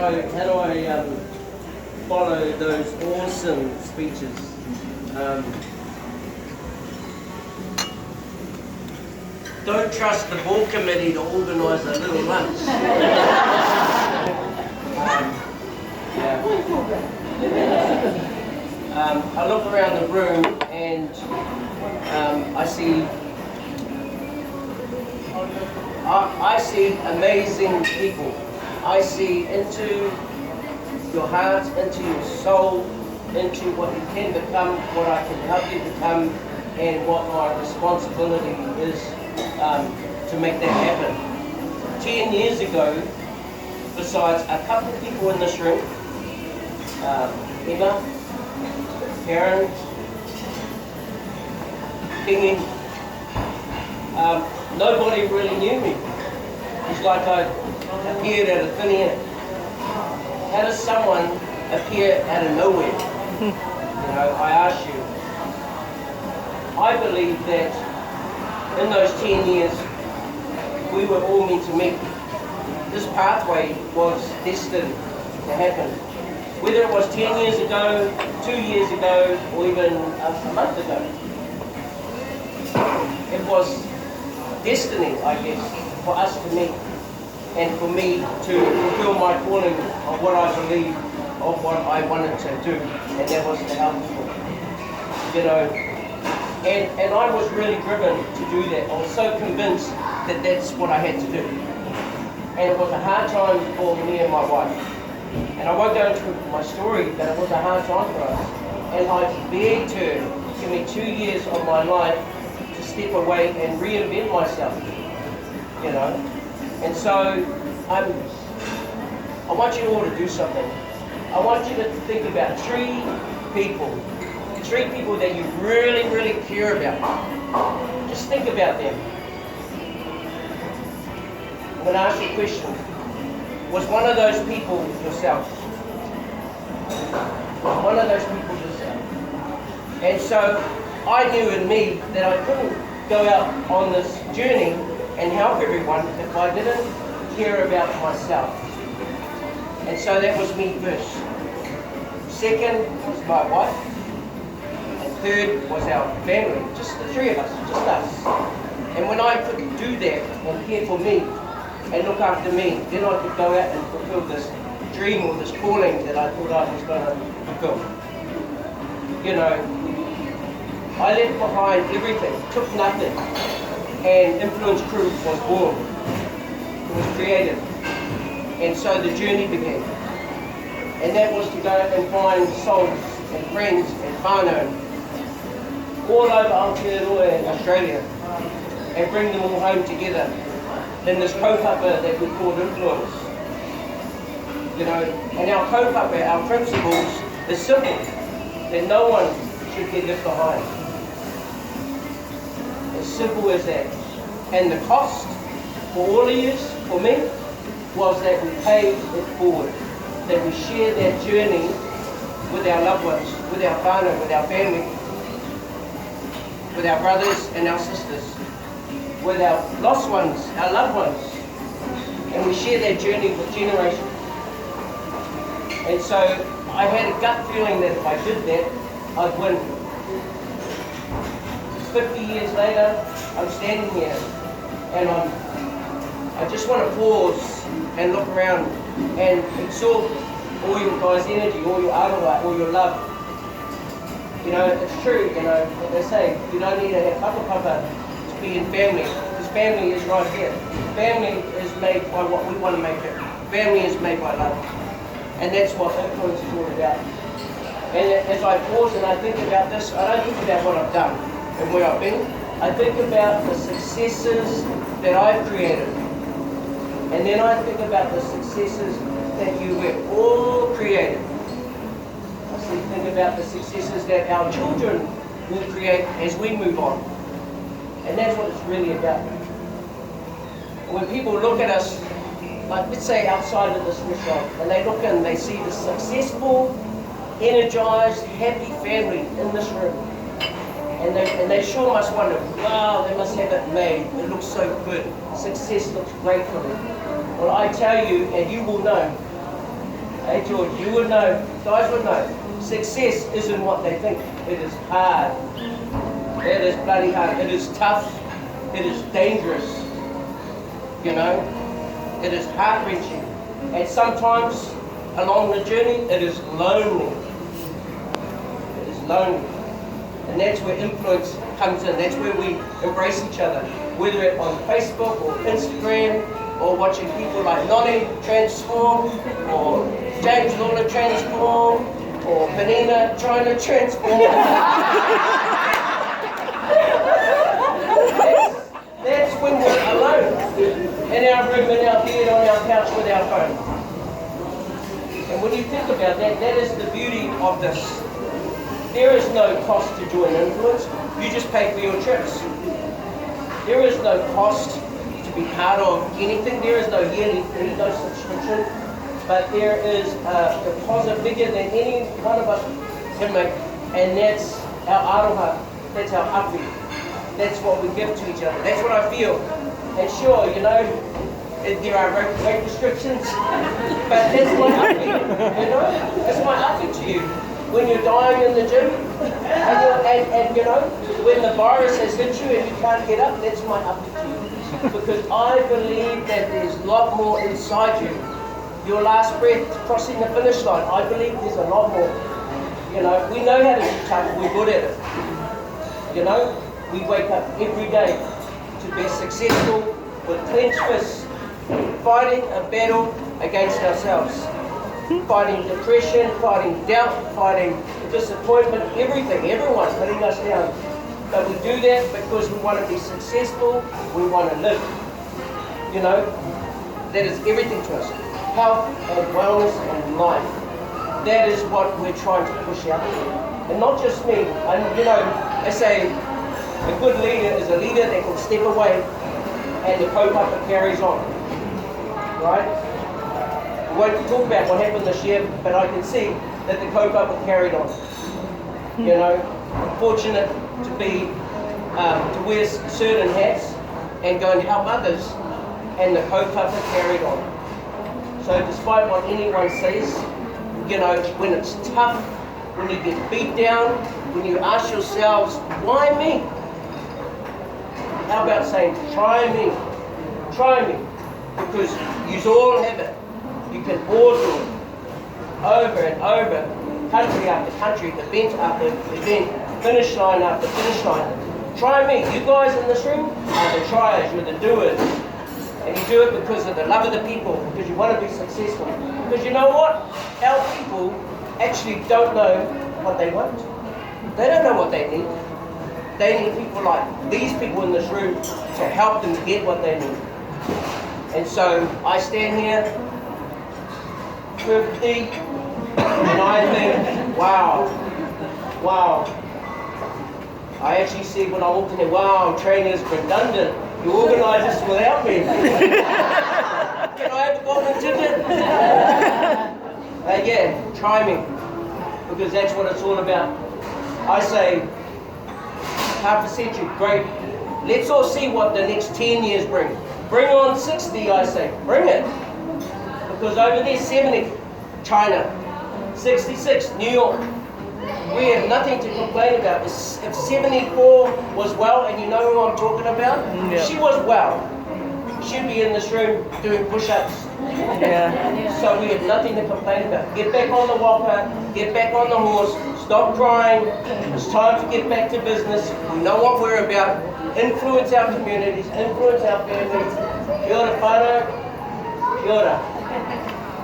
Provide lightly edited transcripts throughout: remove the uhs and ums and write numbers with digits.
I follow those awesome speeches? Don't trust the board committee to organise a little lunch. I look around the room and I see amazing people. I see into your heart, into your soul, into what you can become, what I can help you become, and what my responsibility is to make that happen. 10 years ago, besides a couple of people in this room, Emma, Karen, Kingy, nobody really knew me. It's like I appeared out of thin air. How does someone appear out of nowhere? I ask you. I believe that in those 10 years, we were all meant to meet. This pathway was destined to happen. Whether it was 10 years ago, 2 years ago, or even a month ago. It was destiny, I guess, for us to meet and for me to fulfill my calling of what I believe, of what I wanted to do, and that was to help people. And I was really driven to do that. I was so convinced that that's what I had to do. And it was a hard time for me and my wife. And I won't go into my story, but it was a hard time for us. And I begged her to give me 2 years of my life to step away and reinvent myself. And so I want you all to do something. I want you to think about three people that you really, really care about. Just think about them. I'm going to ask you a question. Was one of those people yourself? One of those people yourself. And so I knew in me that I couldn't go out on this journey and help everyone if I didn't care about myself. And so that was me first. Second was my wife. And third was our family, just the three of us, just us. And when I could do that and care for me and look after me, then I could go out and fulfill this dream or this calling that I thought I was going to fulfill. I left behind everything, took nothing, and Influence Crew was born. It was created. And so the journey began. And that was to go and find souls and friends and whānau all over Aotearoa and Australia and bring them all home together in this kaupapa that we call Influence. And our kaupapa, our principles, is simple, that no one should get left behind. As simple as that. And the cost for all of you, for me, was that we paid it forward. That we share that journey with our loved ones, with our whānau, with our family, with our brothers and our sisters, with our lost ones, our loved ones. And we share that journey with generations. And so I had a gut feeling that if I did that, I'd win. 50 years later, I'm standing here and I just want to pause and look around and absorb all your guys' energy, all your aroha, all your love. It's true, what they say, you don't need to have papa to be in family, because family is right here. Family is made by what we want to make it. Family is made by love. And that's what Influence is all about. And as I pause and I think about this, I don't think about what I've done and where I've been. I think about the successes that I've created. And then I think about the successes that you have all created. I think about the successes that our children will create as we move on. And that's what it's really about. When people look at us, like let's say outside of this restaurant, and they look in, they see the successful, energized, happy family in this room. And they sure must wonder, wow, they must have it made. It looks so good. Success looks great for them. Well, I tell you, and you will know, Hey George, you would know, guys would know, success isn't what they think. It is hard. It is bloody hard. It is tough. It is dangerous. You know, it is heart-wrenching. And sometimes along the journey, it is lonely. It is lonely. And that's where influence comes in. That's where we embrace each other. Whether it's on Facebook or Instagram, or watching people like Nonny transform, or James Lawler transform, or Penina trying to transform. That's when we're alone, in our room, in our bed, on our couch with our phone. And when you think about that, that is the beauty of this. There is no cost to join influence. You just pay for your trips. There is no cost to be part of anything. There is no yearly fee, no subscription. But there is a deposit bigger than any one of us can make. And that's our aroha. That's our hapu. That's what we give to each other. That's what I feel. And sure, you know, there are weight restrictions, but that's my hapu. You know, that's my hapu to you. When you're dying in the gym, and you know, when the virus has hit you and you can't get up, that's my hapu to you. Because I believe that there's a lot more inside you. Your last breath, crossing the finish line, I believe there's a lot more. You know, we know how to be tough, we're good at it. You know, we wake up every day to be successful with clenched fists, fighting a battle against ourselves. Fighting depression, fighting doubt, fighting disappointment, everything, everyone putting us down. But we do that because we want to be successful, we want to live. You know, that is everything to us. Health and wellness and life. That is what we're trying to push out. And not just me. And you know, they say a good leader is a leader that can step away and the kaupapa carries on. Right? We won't talk about what happened this year, but I can see that the kaupapa carried on. You know, fortunate to be, to wear certain hats and go and help others, and the kaupapa carried on. So despite what anyone says, you know, when it's tough, when you get beat down, when you ask yourselves, why me? How about saying, try me, because you all have it. You can all do it, over and over, country after country, event after event, finish line after finish line. Try me. You guys in this room are the triers, you're the doers. And you do it because of the love of the people, because you want to be successful. Because you know what? Our people actually don't know what they want. They don't know what they need. They need people like these people in this room to help them get what they need. And so I stand here perfectly, and I think, wow. I actually said when I walked in there, wow, training is redundant. You organise this without me. Can I have a golden ticket? Yeah, try me. Because that's what it's all about. I say, half a century, great. Let's all see what the next 10 years bring. Bring on 60, I say. Bring it. Because over there, 70, China. 66, New York. We have nothing to complain about. If 74 was well, and you know who I'm talking about? Yeah. She was well. She'd be in this room doing push-ups. Yeah. So we have nothing to complain about. Get back on the walker, get back on the horse, stop crying. It's time to get back to business. We know what we're about. Influence our communities, influence our families. Kia ora whānau. Kia ora.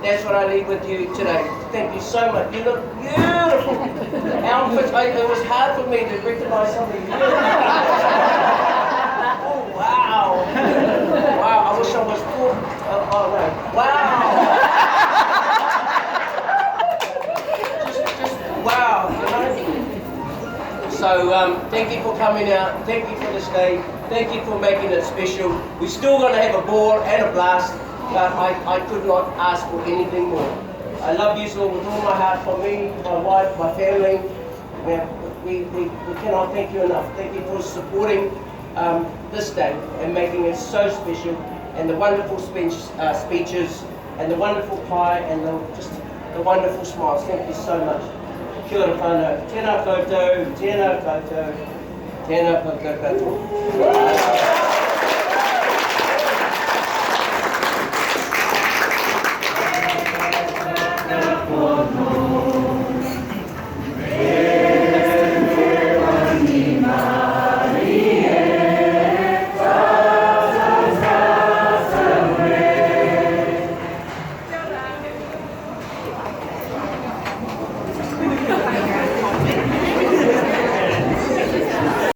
That's what I leave with you today. Thank you so much. You look beautiful. Outfits, it was hard for me to recognize some of you. Oh, wow. Wow, I wish I was poor. Oh, no. Wow. just wow, you know? So, thank you for coming out. Thank you for this day. Thank you for making it special. We're still going to have a ball and a blast. But I could not ask for anything more. I love you all with all my heart, for me, my wife, my family. We cannot thank you enough. Thank you for supporting this day and making it so special, and the wonderful speeches and the wonderful pie and just the wonderful smiles. Thank you so much. Kia ora whānau. Tēnā koutou, tēnā koutou, tēnā koutou katoa.